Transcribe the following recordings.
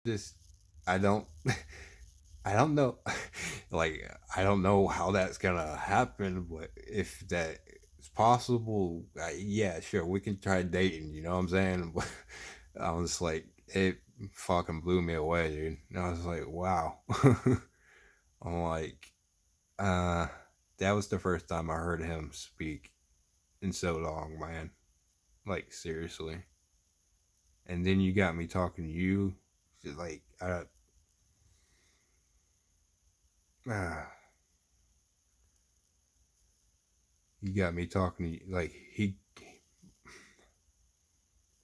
Just I don't I don't know. Like I don't know how that's gonna happen, but if that is possible, yeah, sure, we can try dating. You know what I'm saying? But I was like, it fucking blew me away, dude. And I was like, wow. I'm like, uh, that was the first time I heard him speak in so long, man. Like seriously. And then you got me talking to you, like, uh, you got me talking to you, like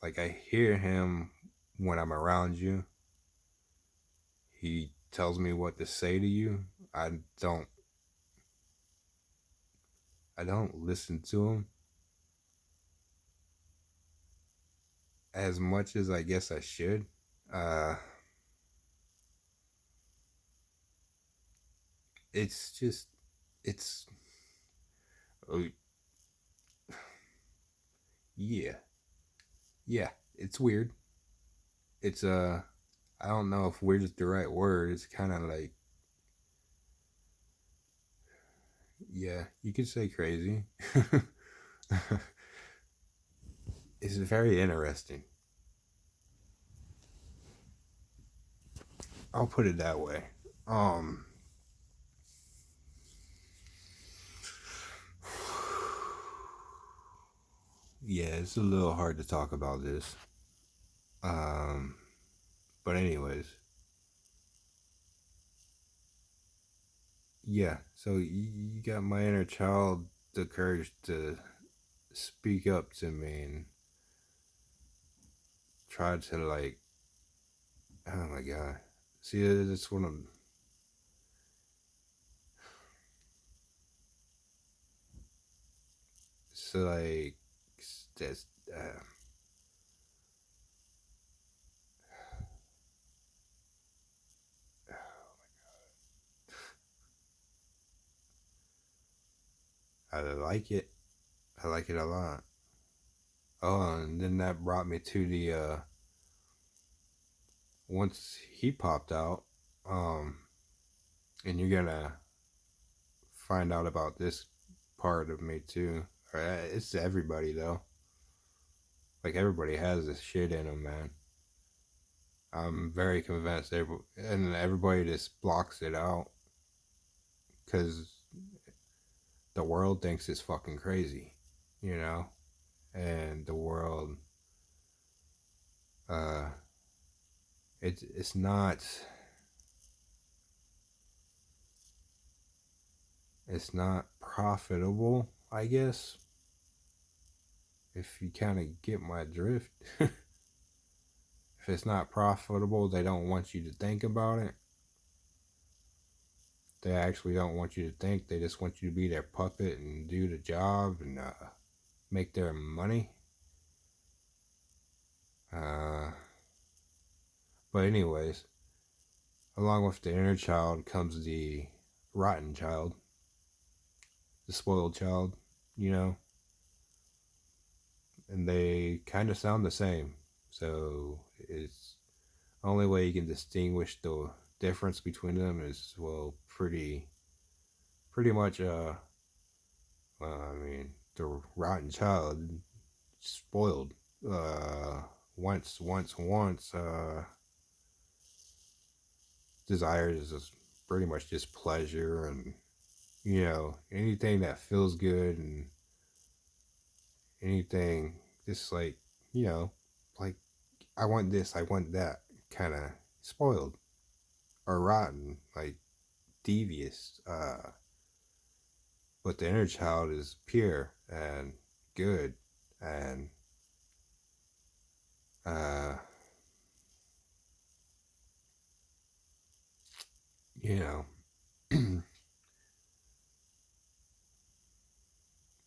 like I hear him when I'm around you. He tells me what to say to you. I don't I don't listen to him as much as I guess I should. Uh it's just it's uh, yeah. Yeah, it's weird. It's I don't know if weird is the right word. It's kind of like, yeah, you could say crazy. It's very interesting. I'll put it that way. Um yeah, it's a little hard to talk about this. Um but anyways, yeah. So you got my inner child the courage to speak up to me and try to like, oh my god. See, that's what I'm. So like that's I like it. I like it a lot. Oh, and then that brought me to the once he popped out, um, and you're gonna find out about this part of me too. It's everybody though. Like everybody has this shit in them, man. I'm very convinced, and everybody just blocks it out because the world thinks it's fucking crazy, you know. And the world, uh, it's not it's not profitable, I guess, if you kind of get my drift. If it's not profitable, they don't want you to think about it. They actually don't want you to think. They just want you to be their puppet and do the job and make their money. Uh, but anyways, along with the inner child comes the rotten child, the spoiled child, you know, and they kind of sound the same. So it's only way you can distinguish the difference between them is, well, pretty much I mean, the rotten child spoiled uh once desires is pretty much just pleasure and, you know, anything that feels good and anything just like, you know, like I want this, I want that, kind of spoiled or rotten, like devious. But the inner child is pure and good and uh, you know,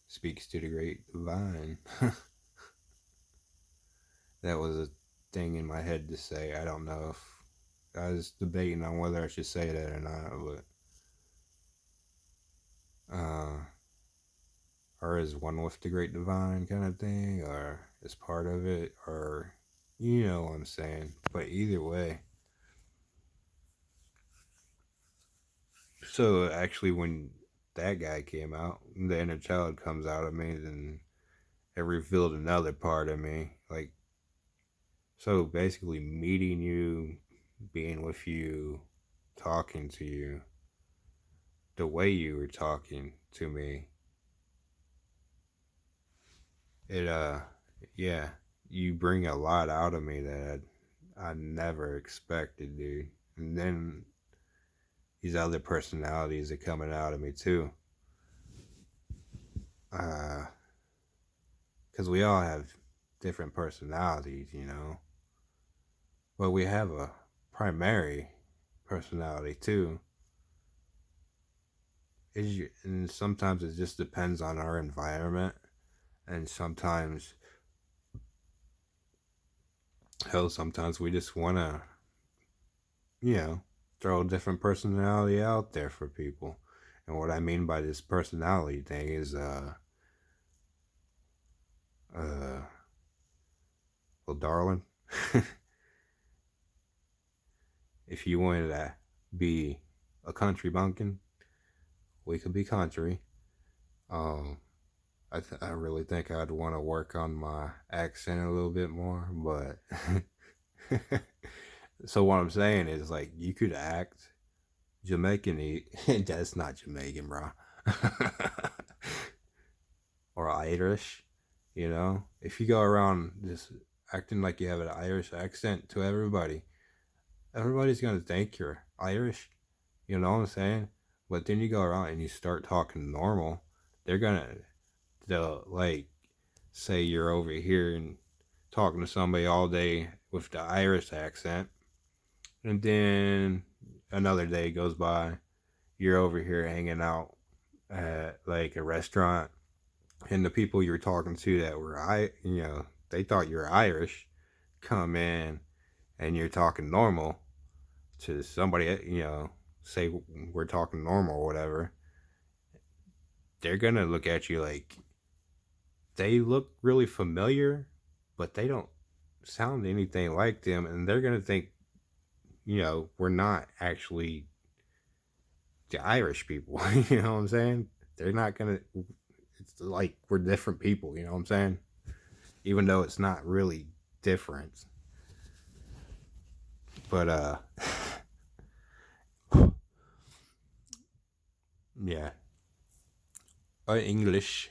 speaks to the great divine. That was a thing in my head to say. I don't know if I was debating on whether I should say that or not, but or is one with the great divine kind of thing, or is part of it, or you know what I'm saying. But either way, So actually, when that guy came out, the inner child comes out of me, then it revealed another part of me. Like, so basically, meeting you, being with you, talking to you, the way you were talking to me, it, yeah, you bring a lot out of me that I never expected, dude. And then these other personalities are coming out of me too. Uh, because we all have different personalities, you know. But we have a primary personality too. And sometimes it just depends on our environment, and sometimes, hell, sometimes we just want to, you know, throw a different personality out there for people. And what I mean by this personality thing is, uh, well, darling, if you wanted to be a country bumpkin, we could be country. Um, I really think I'd want to work on my accent a little bit more, but so what I'm saying is like you could act Jamaican, that's not Jamaican, bro, or Irish, you know. If you go around just acting like you have an Irish accent to everybody, everybody's gonna think you're Irish. You know what I'm saying? But then you go around and you start talking normal, they're gonna they'll like say you're over here and talking to somebody all day with the Irish accent, and then another day goes by, you're over here hanging out at like a restaurant, and the people you were talking to that were they thought you were Irish, come in and you're talking normal to somebody, say we're talking normal or whatever, they're gonna look at you like they look really familiar, but they don't sound anything like them, and they're gonna think, we're not actually the Irish people. You know what I'm saying? They're not gonna. It's like we're different people. You know what I'm saying? Even though it's not really different, but yeah. English.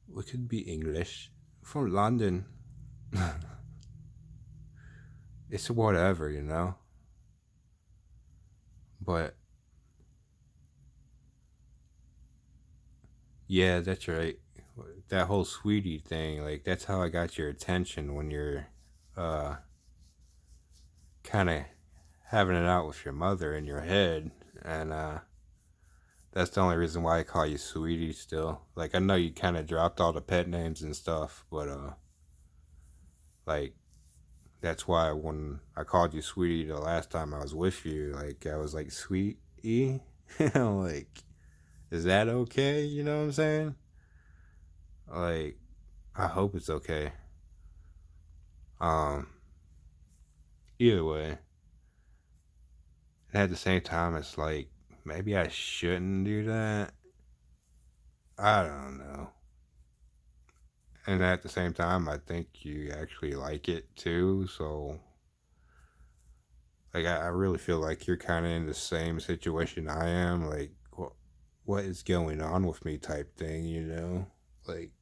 We could be English from London. It's whatever, you know. But yeah, that's right. That whole sweetie thing, like that's how I got your attention when you're uh kind of having it out with your mother in your head, and that's the only reason why I call you sweetie still. Like I know you kind of dropped all the pet names and stuff, but like that's why when I called you sweetie the last time I was with you, like I was like sweet E. Like, is that okay? You know what I'm saying? Like, I hope it's okay. Um, Either way, and at the same time, it's like maybe I shouldn't do that. I don't know. And at the same time, I think you actually like it too. So, like, I really feel like you're kind of in the same situation I am. Like, what is going on with me type thing, you know? Like,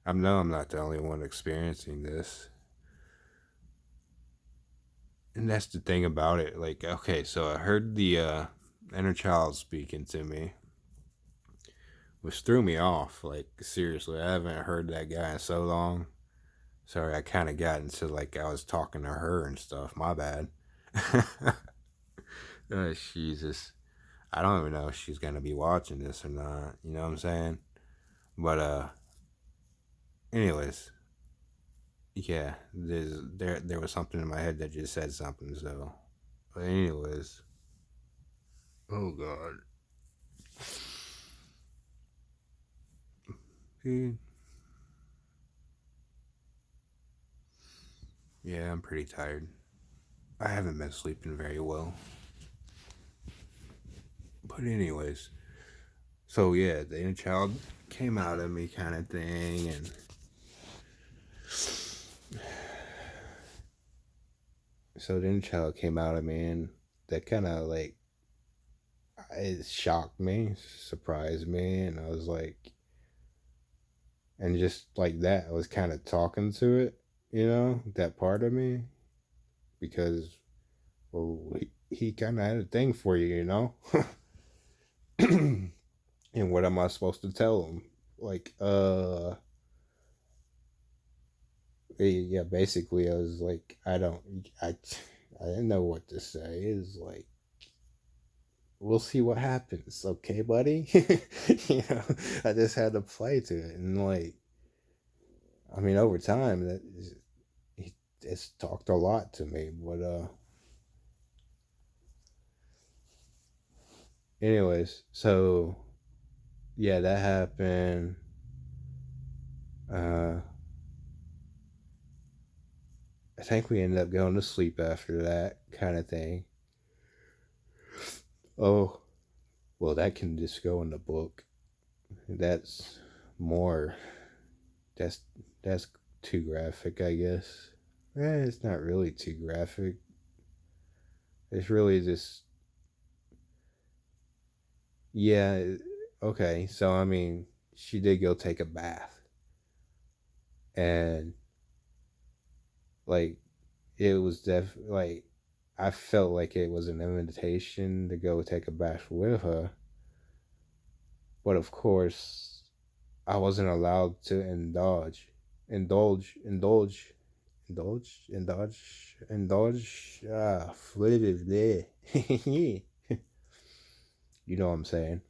I know I'm not the only one experiencing this. And that's the thing about it. Like, okay, so I heard the inner child speaking to me, which threw me off. Like, seriously, I haven't heard that guy in so long. Sorry, I kind of got into like I was talking to her and stuff. My bad. Oh, Jesus. I don't even know if she's gonna be watching this or not. You know what I'm saying? But anyways, yeah. There was something in my head that just said something. So, but anyways, oh God, dude. Yeah, I'm pretty tired. I haven't been sleeping very well. But anyways, so yeah, the inner child came out of me kind of thing, and so the inner child came out of me, and that kind of like it shocked me, surprised me, and I was like, and just like that, I was kind of talking to it, that part of me, because well, he kind of had a thing for you, and what am I supposed to tell him? Like, yeah, basically, I was like, I didn't know what to say. It's like, we'll see what happens, okay, buddy? you know, I just had to play to it, and like, I mean, over time, it's talked a lot to me, but anyways, so yeah, that happened. Uh, I think we ended up going to sleep after that kind of thing. Oh, well, that can just go in the book. That's more. That's that's too graphic, I guess. It's not really too graphic. It's really just yeah. Okay, so I mean, she did go take a bath, and like it was like I felt like it was an invitation to go take a bath with her, but of course I wasn't allowed to indulge, indulge. Flippity. You know what I'm saying?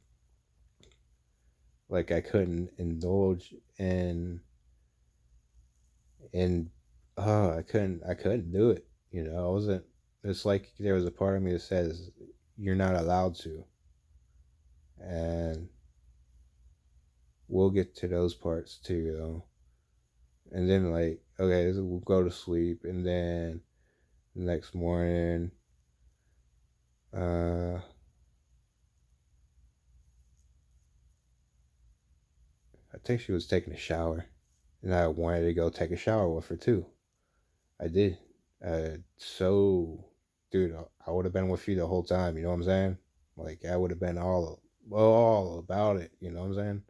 Like I couldn't indulge in I couldn't do it. I wasn't. It's like there was a part of me that says you're not allowed to, and we'll get to those parts too, though. And then like, okay, so we'll go to sleep, and then the next morning, uh, I think she was taking a shower, and I wanted to go take a shower with her too. I did. So, dude, I would have been with you the whole time. You know what I'm saying? Like I would have been all about it. You know what I'm saying?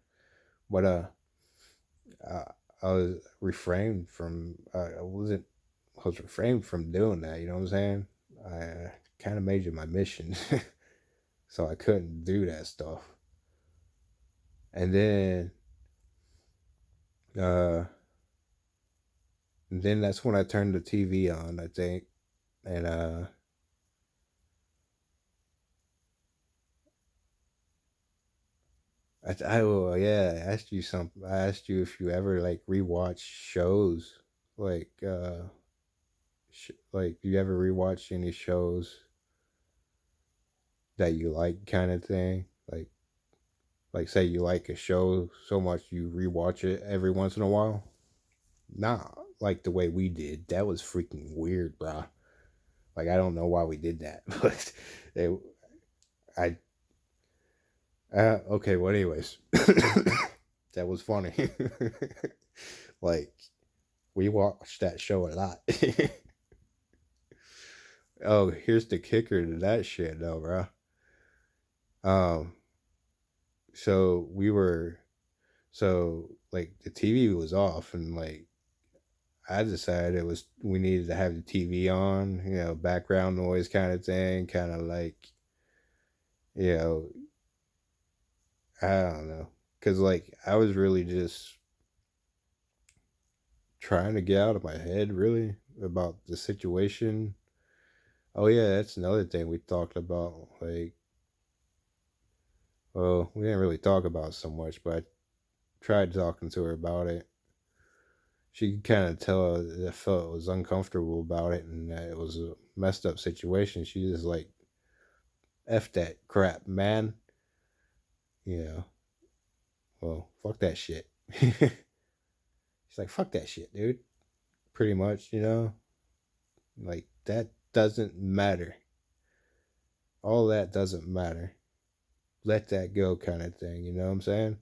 But I, I was refrained from. I was refrained from doing that. You know what I'm saying? I kind of made it my mission, so I couldn't do that stuff. And uh, then that's when I turned the TV on. I think, and yeah, I asked you something. I asked you if you ever like rewatch shows, like like do you ever rewatch any shows that you like, kind of thing, like say you like a show so much you rewatch it every once in a while. Nah, like the way we did. That was freaking weird, bro. Like I don't know why we did that, but it, I okay. Well, anyways, that was funny. Like we watched that show a lot. Oh, here's the kicker to that shit, though, bro. Um, so we were so like the TV was off, and like I decided it was we needed to have the TV on, background noise kind of thing, kind of like you know, I don't know, because like I was really just trying to get out of my head, really, about the situation. Oh yeah, that's another thing we talked about. Like, well, we didn't really talk about it so much, but I tried talking to her about it. She could kind of tell that I felt was uncomfortable about it, and that it was a messed up situation. She just like, "F that crap, man." You know, well, fuck that shit. She's like, "Fuck that shit, dude." Pretty much, like that doesn't matter. All that doesn't matter. let that go kind of thing, you know what I'm saying?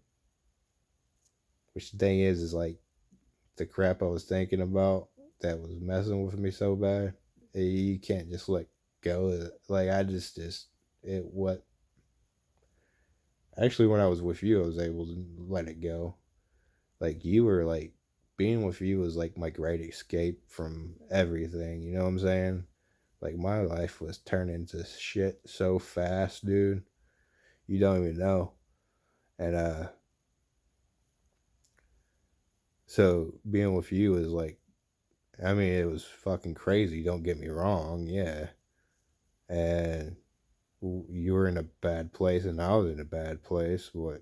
Which the thing is like the crap I was thinking about that was messing with me so bad, you can't just let go. Like I just it what actually when I was with you, I was able to let it go. Like you were like being with you was like my great escape from everything. You know what I'm saying? Like my life was turning to shit so fast, dude. You don't even know. And so being with you is like, I mean, it was fucking crazy. Don't get me wrong, yeah. And you were in a bad place, and I was in a bad place. But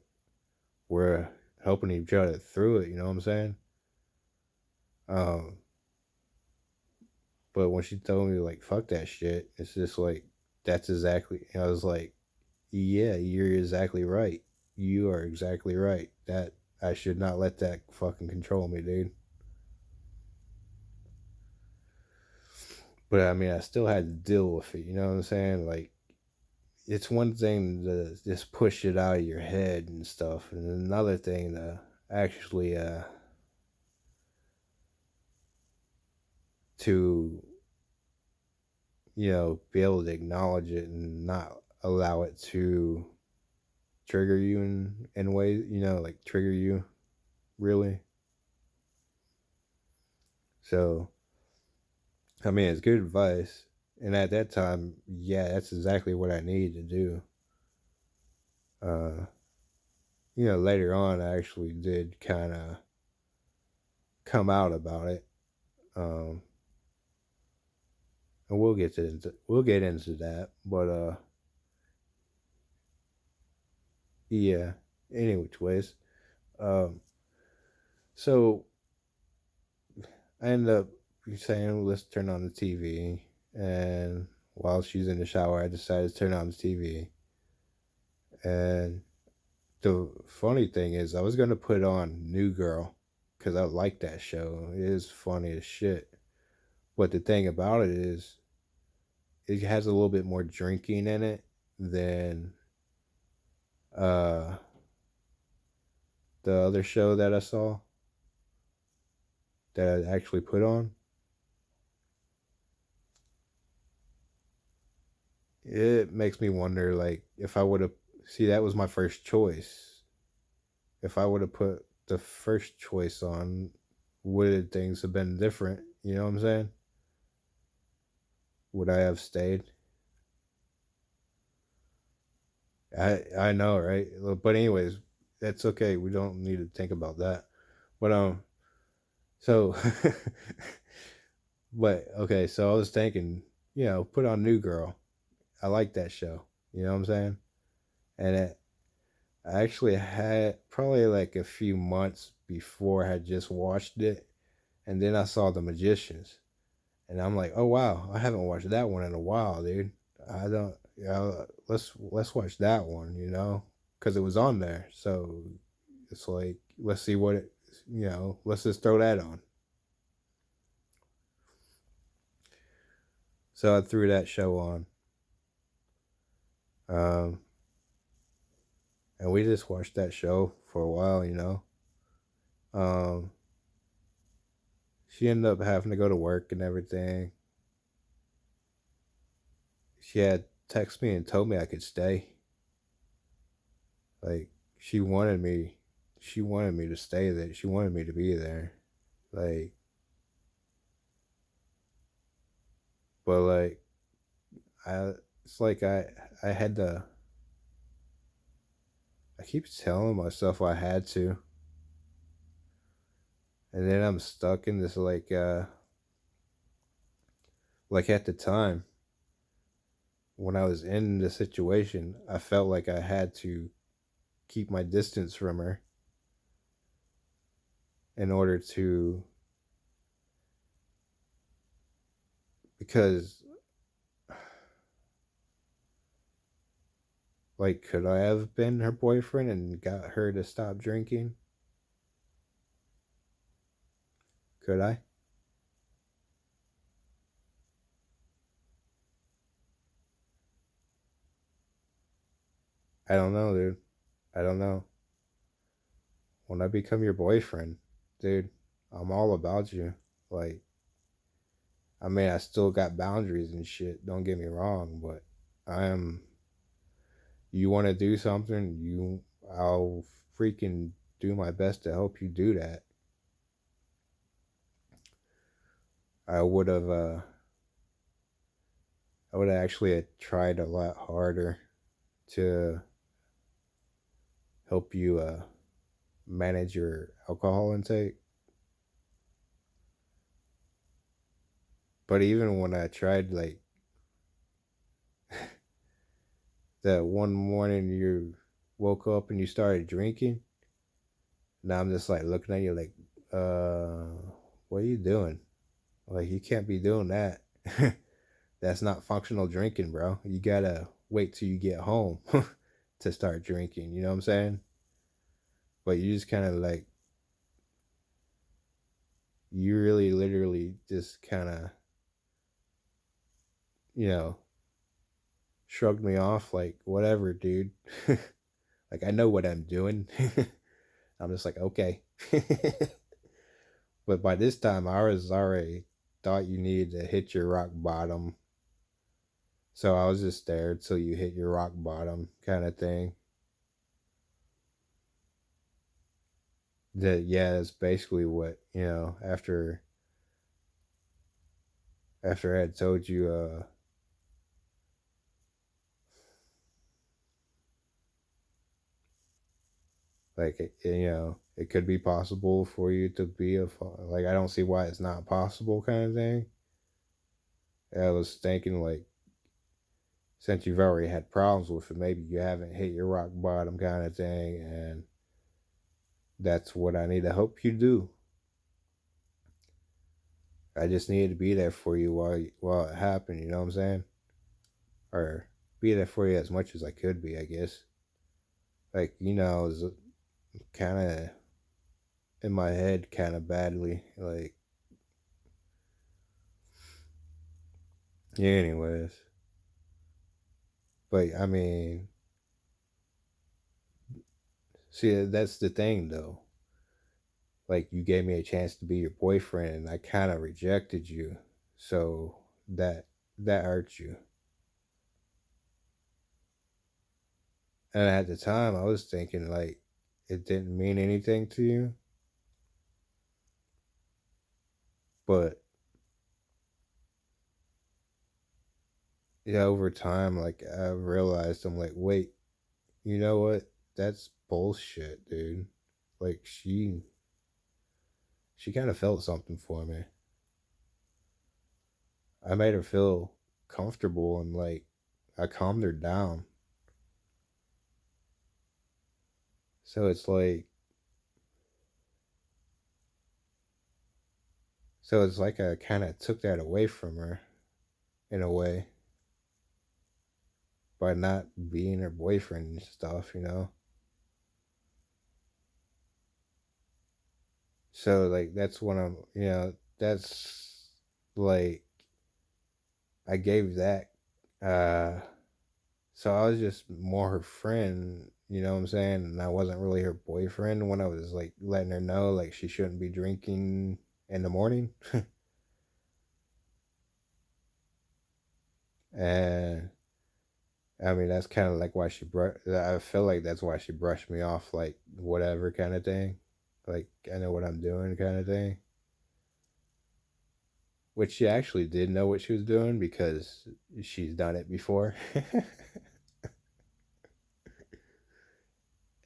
we're helping each other through it. You know what I'm saying? Um, but when she told me like fuck that shit, it's just like that's exactly. I was like, yeah, you're exactly right. You are exactly right. That I should not let that fucking control me, dude. But I mean, I still had to deal with it. You know what I'm saying? Like, it's one thing to just push it out of your head and stuff, and another thing to actually to be able to acknowledge it and not allow it to trigger you in ways, like trigger you really. So I mean, it's good advice. And at that time, yeah, that's exactly what I needed to do. Uh, later on, I actually did kind of come out about it. Um, and we'll get into that. But yeah. Anyways, um, so I ended up saying, let's turn on the TV. And while she's in the shower, I decided to turn on the TV. And the funny thing is, I was going to put on New Girl because I like that show. It is funny as shit. But the thing about it is, it has a little bit more drinking in it than uh, the other show that I saw that I actually put on. It makes me wonder, like, if I would have, see, that was my first choice. If I would have put the first choice on, would things have been different? You know what I'm saying? Would I have stayed? I know, right? But anyways, that's okay. We don't need to think about that. But so, but okay. So I was thinking, put on New Girl. I like that show. You know what I'm saying? And I actually had probably like a few months before I had just watched it, and then I saw The Magicians, and I'm like, oh wow, I haven't watched that one in a while, dude. I don't. Yeah, let's watch that one. Because it was on there. So it's like let's see what it. Let's just throw that on. So I threw that show on, um, and we just watched that show for a while. Um, she ended up having to go to work and everything. She had texted me and told me I could stay. Like she wanted me, she wanted me to stay there. She wanted me to be there. Like, but like I, it's like I had to. I keep telling myself I had to, and then I'm stuck in this like at the time when I was in the situation, I felt like I had to keep my distance from her in order to, because like could I have been her boyfriend and got her to stop drinking? Could I? I don't know, dude. I don't know. When I become your boyfriend, dude, I'm all about you. Like, I mean, I still got boundaries and shit. Don't get me wrong, but I am. You want to do something, I'll freaking do my best to help you do that. I would have, I would have actually tried a lot harder to help you manage your alcohol intake. But even when I tried, like that one morning you woke up and you started drinking, now I'm just like looking at you like, uh, what are you doing? Like, you can't be doing that. That's not functional drinking, bro. You gotta wait till you get home to start drinking. You know what I'm saying? But you just kind of like, you really literally just kind of, you know, shrugged me off like, whatever, dude. Like, I know what I'm doing. I'm just like, okay. But by this time, I was already thought you needed to hit your rock bottom. So I was just there till you hit your rock bottom kind of thing. That, yeah, that's basically what, after I had told you, like, it could be possible for you to be like, I don't see why it's not possible kind of thing. I was thinking, like, since you've already had problems with it, maybe you haven't hit your rock bottom kind of thing, and that's what I need to help you do. I just needed to be there for you while it happened. You know what I'm saying? Or be there for you as much as I could be, I guess. Like, I was kind of in my head kind of badly. Like, yeah, anyways. But I mean, see, that's the thing though. Like, you gave me a chance to be your boyfriend, and I kind of rejected you. So that that hurt you. And at the time, I was thinking like it didn't mean anything to you, but yeah, over time, like I realized, I'm like, wait, you know what? That's bullshit, dude. Like, she kind of felt something for me. I made her feel comfortable, and like I calmed her down. So it's like, I kind of took that away from her in a way by not being her boyfriend and stuff. So like that's when that's like I gave that. uh so I was just more her friend, you know what I'm saying? And I wasn't really her boyfriend when I was like letting her know like she shouldn't be drinking in the morning. And I mean, that's kind of like why I feel like that's why she brushed me off, like whatever kind of thing, like I know what I'm doing kind of thing. Which she actually did know what she was doing because she's done it before,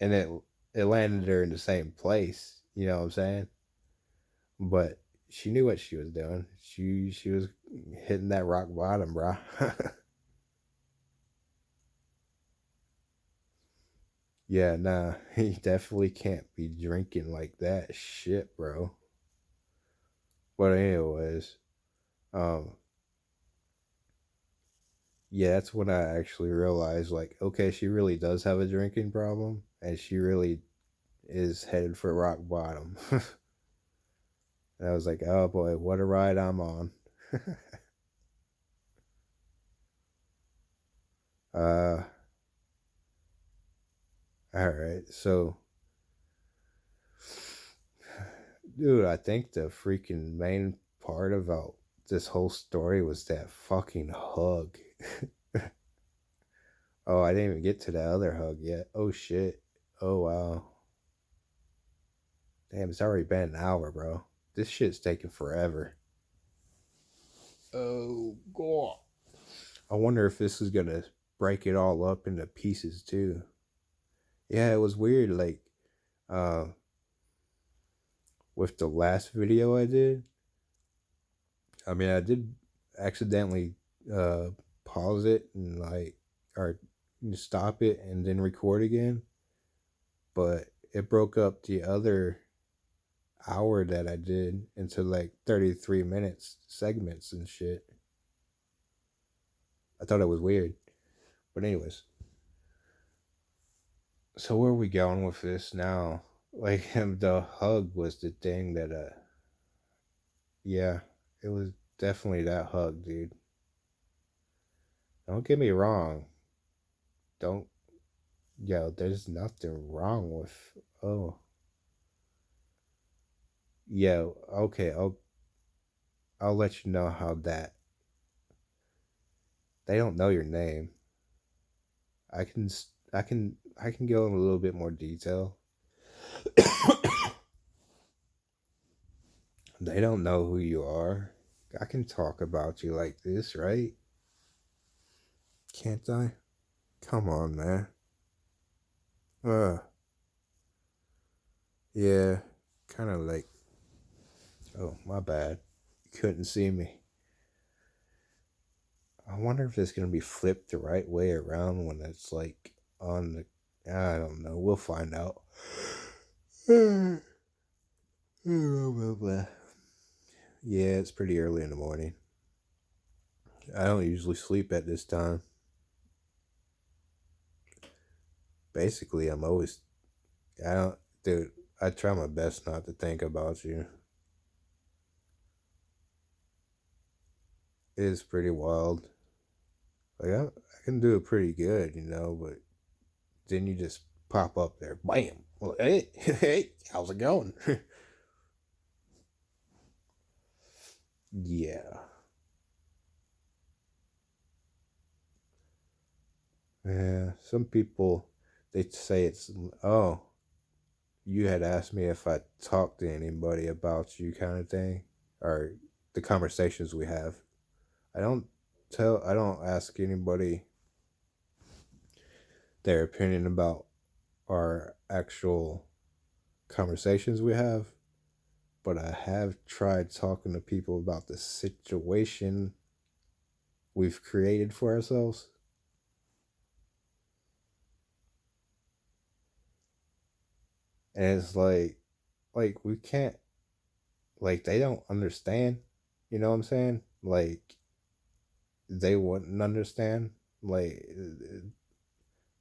and it landed her in the same place. You know what I'm saying? But she knew what she was doing. She was hitting that rock bottom, bro. Yeah, nah, he definitely can't be drinking like that shit, bro. But anyways, um, yeah, that's when I actually realized, like, okay, she really does have a drinking problem, and she really is headed for rock bottom. And I was like, oh boy, what a ride I'm on. uh, All right. So, dude, I think the freaking main part about this whole story was that fucking hug. Oh, I didn't even get to the other hug yet. Oh shit. Oh wow. Damn, it's already been an hour, bro. This shit's taking forever. Oh god. I wonder if this is gonna break it all up into pieces too. Yeah, it was weird. Like, uh, with the last video I did, I mean, I did accidentally uh pause it and like, or stop it and then record again, but it broke up the other hour that I did into like 33 minutes segments and shit. I thought it was weird. But anyways, so where are we going with this now? Like the hug was the thing that yeah, it was definitely that hug, dude. Don't get me wrong. Don't yo, there's nothing wrong with oh yeah, okay, I'll let you know how that they don't know your name. I can go in a little bit more detail. They don't know who you are. I can talk about you like this, right? Can't I? Come on, man. Uh, yeah, kind of like, oh, my bad. You couldn't see me. I wonder if it's going to be flipped the right way around when it's like on the. I don't know. We'll find out. Yeah, it's pretty early in the morning. I don't usually sleep at this time. Basically, I'm always. I don't. Dude, I try my best not to think about you. It is pretty wild. Like I can do it pretty good, but then you just pop up there, bam. Well, hey, hey, how's it going? Yeah, yeah. Some people they say it's oh, you had asked me if I talked to anybody about you, kind of thing, or the conversations we have. I don't I don't ask anybody their opinion about our actual conversations we have, but I have tried talking to people about the situation we've created for ourselves. And it's like we can't, like, they don't understand. You know what I'm saying? Like, they wouldn't understand. Like,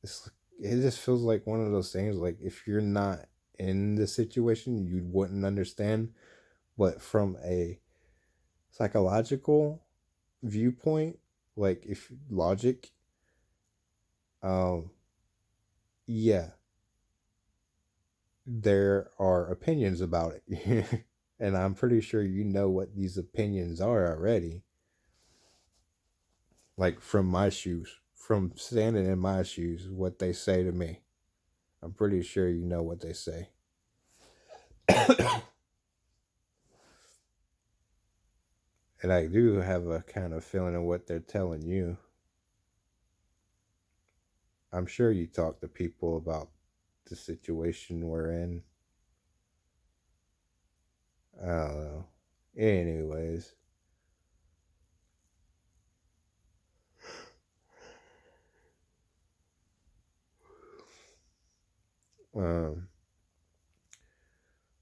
it just feels like one of those things. Like, if you're not in the situation, you wouldn't understand. But from a psychological viewpoint, like, if logic, um, yeah, there are opinions about it. And I'm pretty sure you know what these opinions are already. Like from my shoes, from standing in my shoes, what they say to me. I'm pretty sure you know what they say. And I do have a kind of feeling of what they're telling you. I'm sure you talk to people about the situation we're in. I don't know. Anyways, um,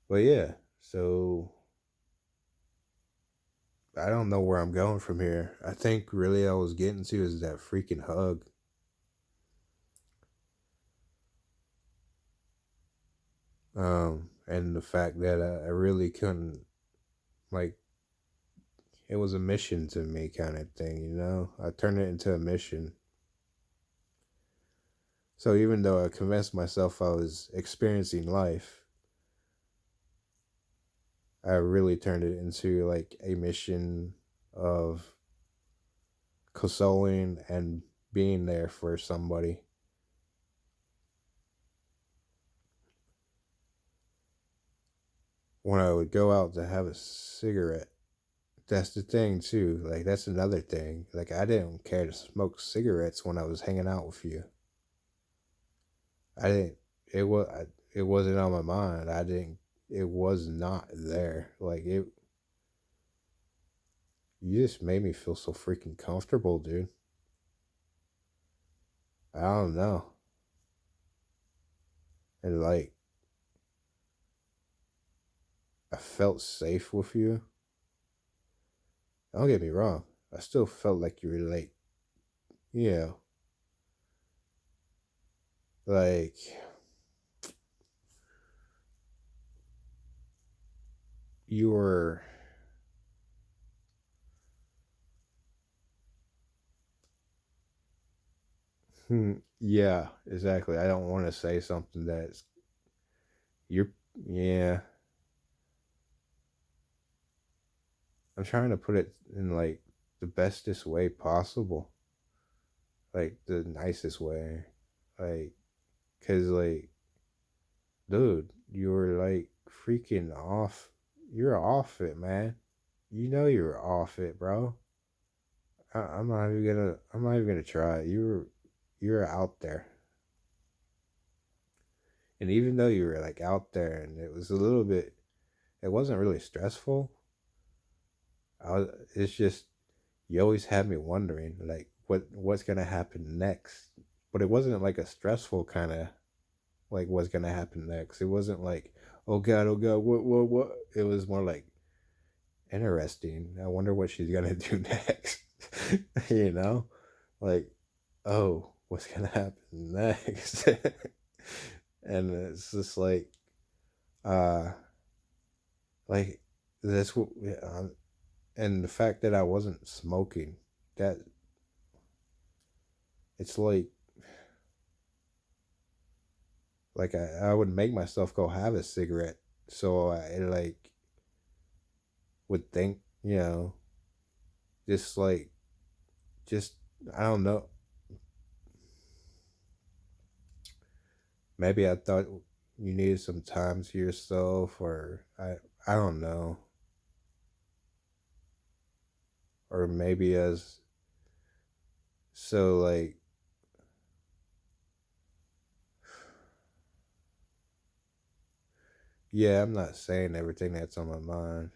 but yeah, so I don't know where I'm going from here. I think really I was getting to is that freaking hug. And the fact that I really couldn't, like, it was a mission to me kind of thing. I turned it into a mission. So even though I convinced myself I was experiencing life, I really turned it into like a mission of consoling and being there for somebody. When I would go out to have a cigarette, that's the thing too. Like that's another thing. Like I didn't care to smoke cigarettes when I was hanging out with you. I didn't. It was. It wasn't on my mind. I didn't. It was not there. Like it. You just made me feel so freaking comfortable, dude. I don't know. And like I felt safe with you. Don't get me wrong. I still felt like you were like, you know, like you were. Yeah, exactly. I don't want to say something that's you're. Yeah, I'm trying to put it in like the bestest way possible, like the nicest way, like, cause like, dude, you were like freaking off. You're off it, man. You know you're off it, bro. I'm not even gonna. I'm not even gonna try. You're out there, and even though you were like out there, and it was a little bit, it wasn't really stressful. I was. It's just you always had me wondering, like, what's gonna happen next. But it wasn't like a stressful kind of like what's gonna happen next. It wasn't like, oh god, what? It was more like interesting. I wonder what she's gonna do next. you know, like, oh, what's gonna happen next? and it's just uh, like that's what, and the fact that I wasn't smoking, that it's like I would make myself go have a cigarette, so I like would think, just like just I don't know. Maybe I thought you needed some time to yourself, or I don't know, or maybe as so like yeah, I'm not saying everything that's on my mind.